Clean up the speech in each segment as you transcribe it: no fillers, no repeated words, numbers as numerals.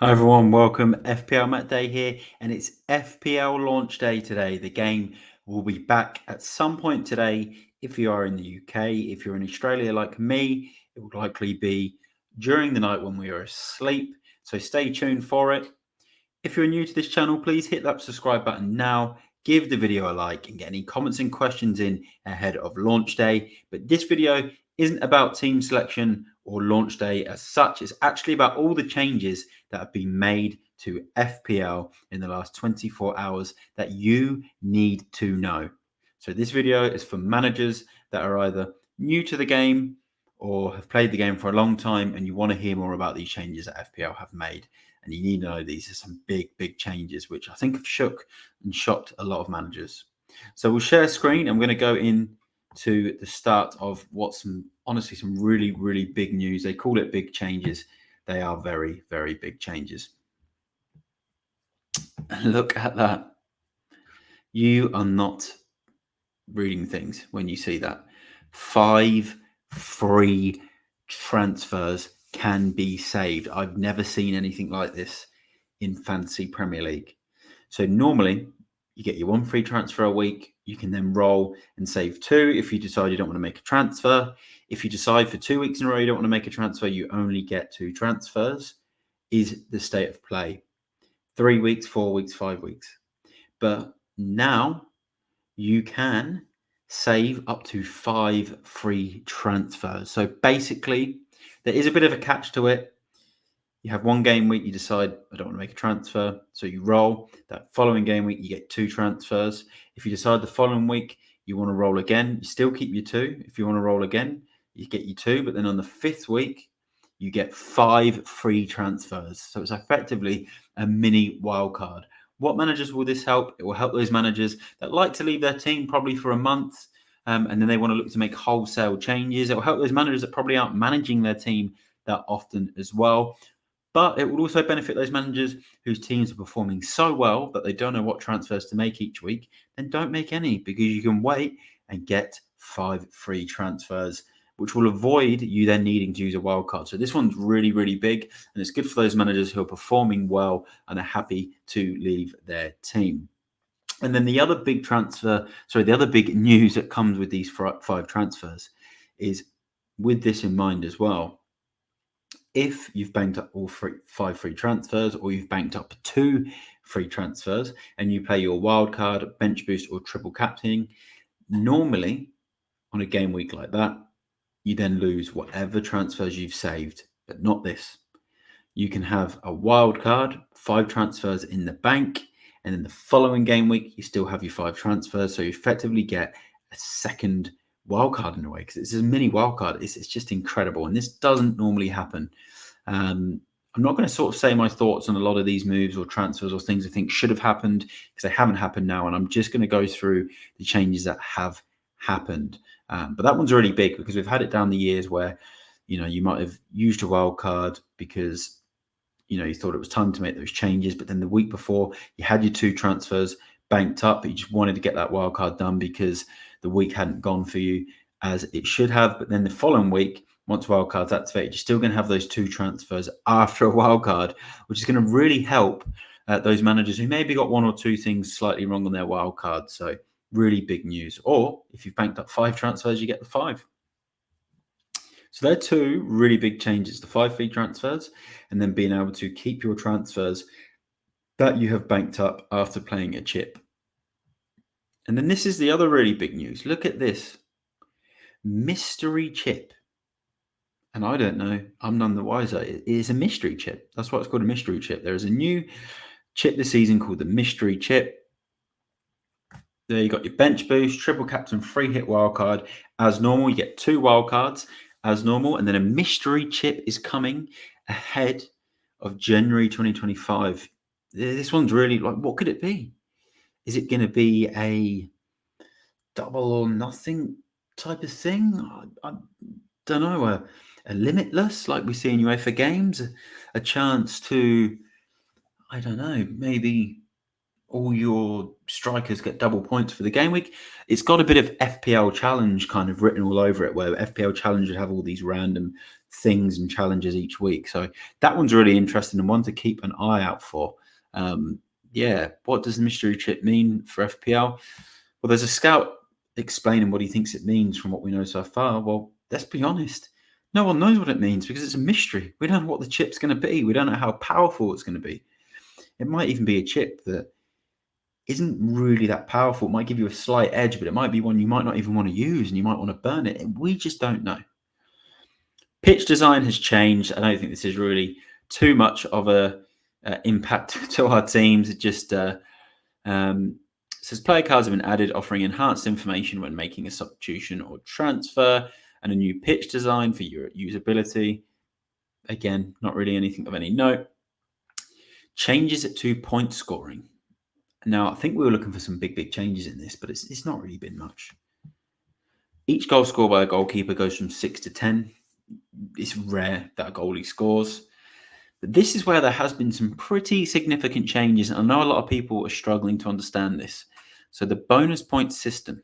Hi everyone, welcome. FPLMattDay here, and it's FPL launch day today. The game will be back at some point today if you are in the UK. If you're in Australia like me, it will likely be during the night when we are asleep. So stay tuned for it. If you're new to this channel, please hit that subscribe button now. Give the video a like and get any comments and questions in ahead of launch day. But this video isn't about team selection or launch day as such. It's actually about all the changes that have been made to FPL in the last 24 hours that you need to know. So this video is for managers that are either new to the game or have played the game for a long time and you want to hear more about these changes that FPL have made. And you need to know these are some big changes, which I think have shook and shocked a lot of managers. So we'll share a screen. I'm going to go into the start of what's honestly some really big news. They call it big changes. They are very big changes. Look at that. You are not reading things when you see that. 5 free transfers can be saved. I've never seen anything like this in Fantasy Premier League. So normally you get your 1 free transfer a week. You can then roll and save 2 if you decide you don't want to make a transfer. If you decide for 2 weeks in a row you don't want to make a transfer, you only get 2 transfers, is the state of play. 3 weeks, 4 weeks, 5 weeks. But now you can save up to 5 free transfers. So basically, there is a bit of a catch to it. You have 1 game week, you decide, I don't want to make a transfer. So you roll. That following game week, you get 2 transfers. If you decide the following week you want to roll again, you still keep your 2. If you want to roll again, you get your 2. But then on the 5th week, you get 5 free transfers. So it's effectively a mini wildcard. What managers will this help? It will help those managers that like to leave their team probably for a month and then they want to look to make wholesale changes. It will help those managers that probably aren't managing their team that often as well. But it will also benefit those managers whose teams are performing so well that they don't know what transfers to make each week. Then don't make any, because you can wait and get 5 free transfers, which will avoid you then needing to use a wild card. So this one's really big, and it's good for those managers who are performing well and are happy to leave their team. And then the other big the other big news that comes with these 5 transfers is, with this in mind as well, if you've banked up all 5 free transfers, or you've banked up 2 free transfers and you play your wild card, bench boost, or triple captaining, normally on a game week like that, you then lose whatever transfers you've saved, but not this. You can have a wild card, 5 transfers in the bank, and in the following game week, you still have your 5 transfers. So you effectively get a second wild card in a way, because it's a mini wild card. It's just incredible. And this doesn't normally happen. I'm not going to sort of say my thoughts on a lot of these moves or transfers or things I think should have happened, because they haven't happened now. And I'm just going to go through the changes that have happened. But that one's really big, because we've had it down the years where, you might have used a wild card because you thought it was time to make those changes, but then the week before you had your 2 transfers banked up, but you just wanted to get that wild card done because the week hadn't gone for you as it should have. But then the following week, once wild card's activated, you're still going to have those 2 transfers after a wild card, which is going to really help those managers who maybe got 1 or 2 things slightly wrong on their wild card. So really big news. Or if you've banked up 5 transfers, you get the 5. So they're 2 really big changes, the 5 free transfers, and then being able to keep your transfers that you have banked up after playing a chip. And then this is the other really big news. Look at this. Mystery chip. And I don't know, I'm none the wiser. It is a mystery chip. That's why it's called a mystery chip. There is a new chip this season called the mystery chip. There you got your bench boost, triple captain, free hit wildcard. As normal, you get 2 wildcards as normal. And then a mystery chip is coming ahead of January 2025. This one's really like, what could it be? Is it going to be a double or nothing type of thing? I don't know. A limitless, like we see in UEFA games, a chance to, I don't know, maybe all your strikers get double points for the game week. It's got a bit of FPL challenge kind of written all over it, where FPL challenge would have all these random things and challenges each week. So that one's really interesting and one to keep an eye out for. Yeah, what does the mystery chip mean for FPL? Well, there's a scout explaining what he thinks it means from what we know so far. Well, let's be honest. No one knows what it means because it's a mystery. We don't know what the chip's going to be. We don't know how powerful it's going to be. It might even be a chip that isn't really that powerful. It might give you a slight edge, but it might be one you might not even want to use and you might want to burn it. And we just don't know. Pitch design has changed. I don't think this is really too much of a impact to our teams. It just says player cards have been added, offering enhanced information when making a substitution or transfer, and a new pitch design for your usability. Again, not really anything of any note. Changes to point scoring. Now, I think we were looking for some big changes in this, but it's not really been much. Each goal scored by a goalkeeper goes from 6 to 10. It's rare that a goalie scores. But this is where there has been some pretty significant changes, and I know a lot of people are struggling to understand this. So the bonus point system.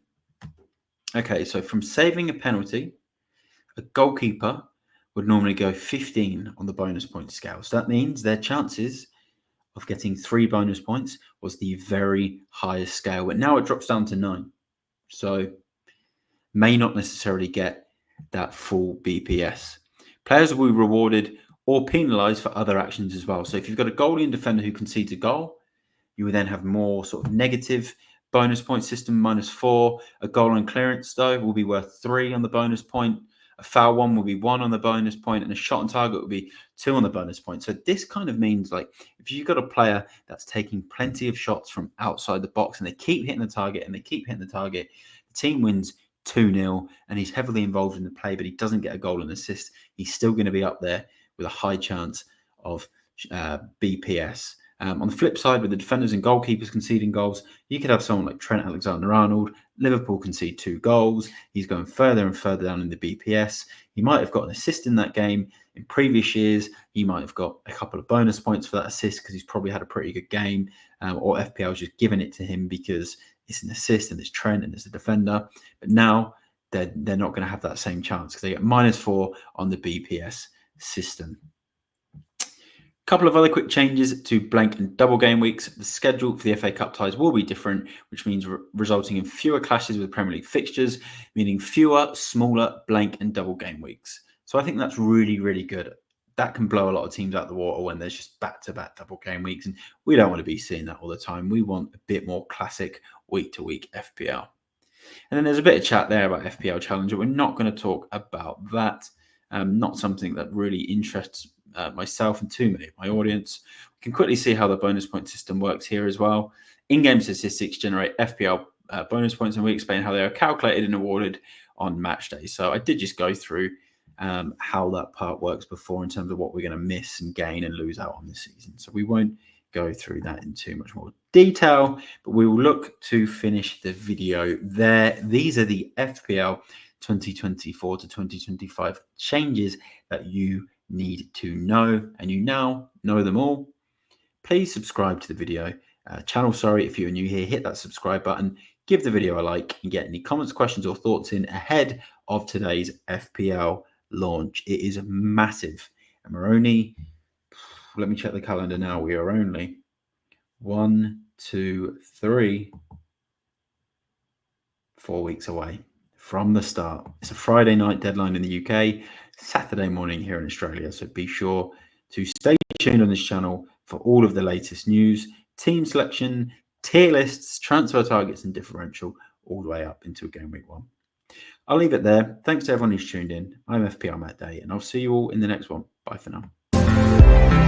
Okay, so from saving a penalty, a goalkeeper would normally go 15 on the bonus point scale. So that means their chances of getting 3 bonus points was the very highest scale, but now it drops down to 9. So may not necessarily get that full BPS. Players will be rewarded or penalised for other actions as well. So if you've got a goalie and defender who concedes a goal, you will then have more sort of negative bonus point system, -4. A goal on clearance, though, will be worth 3 on the bonus point. A foul one will be 1 on the bonus point, and a shot on target will be 2 on the bonus point. So this kind of means, like, if you've got a player that's taking plenty of shots from outside the box and they keep hitting the target and they keep hitting the target, the team wins 2-0 and he's heavily involved in the play, but he doesn't get a goal and assist, he's still going to be up there with a high chance of BPS. On the flip side, with the defenders and goalkeepers conceding goals, you could have someone like Trent Alexander-Arnold. Liverpool concede 2 goals. He's going further and further down in the BPS. He might have got an assist in that game. In previous years, he might have got a couple of bonus points for that assist because he's probably had a pretty good game, or FPL's just given it to him because it's an assist and it's Trent and it's a defender. But now they're not going to have that same chance because they get -4 on the BPS system. Couple of other quick changes to blank and double game weeks. The schedule for the FA Cup ties will be different, which means resulting in fewer clashes with Premier League fixtures, meaning fewer, smaller blank and double game weeks. So I think that's really, really good. That can blow a lot of teams out the water when there's just back-to-back double game weeks, and we don't want to be seeing that all the time. We want a bit more classic week-to-week FPL. And then there's a bit of chat there about FPL Challenger. We're not going to talk about that. Not something that really interests myself and too many of my audience. We can quickly see how the bonus point system works here as well. In-game statistics generate FPL bonus points, and we explain how they are calculated and awarded on match day. So I did just go through how that part works before in terms of what we're going to miss and gain and lose out on this season. So we won't go through that in too much more detail, but we will look to finish the video there. These are the FPL 2024 to 2025 changes that you need to know, and you now know them all. Please subscribe to the video channel. Sorry, if you're new here, hit that subscribe button, give the video a like, and get any comments, questions, or thoughts in ahead of today's FPL launch. It is massive, and we're only, let me check the calendar now. We are only 1, 2, 3, 4 weeks away from the start. It's a Friday night deadline in the UK, Saturday morning here in Australia. So be sure to stay tuned on this channel for all of the latest news, team selection, tier lists, transfer targets, and differential all the way up into game week 1. I'll leave it there. Thanks to everyone who's tuned in. I'm FPLMattDay, and I'll see you all in the next one. Bye for now.